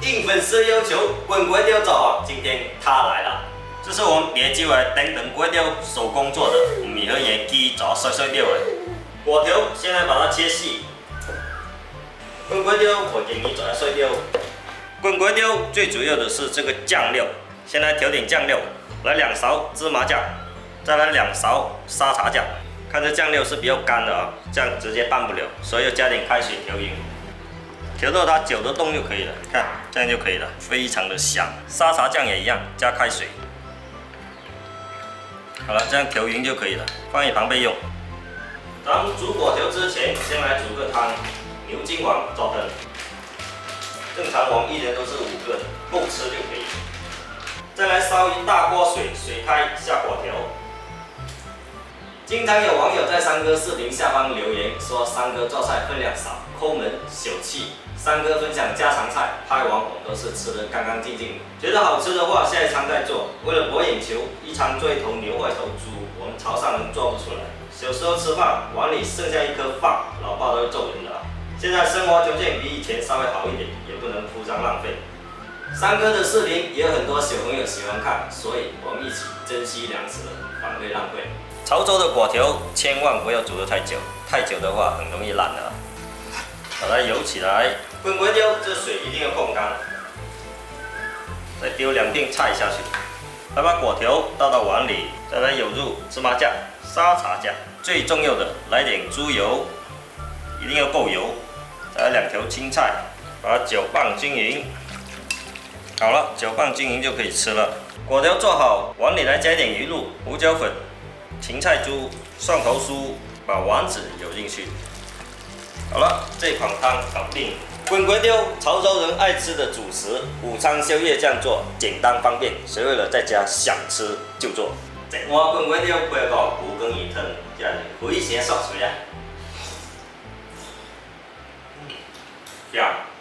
应粉丝要求，滚粿条做法，今天他来了。这是我们列举为等等粿条手工做的，唔係去野機做碎條嘅。粿條先來把它切細。滚粿條我建議做碎條。滚粿條最主要的是这个酱料，先来调点酱料，来2勺芝麻酱，再来2勺沙茶酱。看这酱料是比较干的啊，这样直接拌不了，所以要加点开水调匀。 调到它搅得动就可以了，看这样就可以了，非常的香。沙茶酱也一样，加开水。好了，这样调匀就可以了，放一旁备用。咱们煮粿条之前，先来煮个汤，牛筋丸做汤。正常我们一人都是5个，够吃就可以。再来烧一大锅水，水开下粿条。经常有网友在三哥视频下方留言说，三哥做菜分量少，抠门小气。 三哥分享家常菜，拍完我们都是吃得干干净净的。觉得好吃的话，下一餐再做。为了博眼球，一餐做一头牛或一头猪，我们潮汕人做不出来。小时候吃饭，碗里剩下一颗饭，老爸都会揍人的啊。现在生活条件比以前稍微好一点，也不能铺张浪费。三哥的视频也有很多小朋友喜欢看，所以我们一起珍惜粮食，反对浪费。潮州的粿条千万不要煮得太久，太久的话很容易烂的啊。 把它舀起来，滚粿条这水一定要控干，再丢2片菜下去，来把粿条倒到碗里，再来舀入芝麻酱、沙茶酱，最重要的来点猪油，一定要够油，再来2条青菜，把它搅拌均匀。好了，搅拌均匀就可以吃了。粿条做好，碗里来加点鱼露、胡椒粉、芹菜珠、蒜头酥，把丸子舀进去。 好了，这款汤搞定。滚粿条，潮州人爱吃的主食，午餐宵夜这样做，简单方便，谁为了在家想吃就做。一碗滚粿条配个牛羹鱼汤，真是非常爽脆啊！香。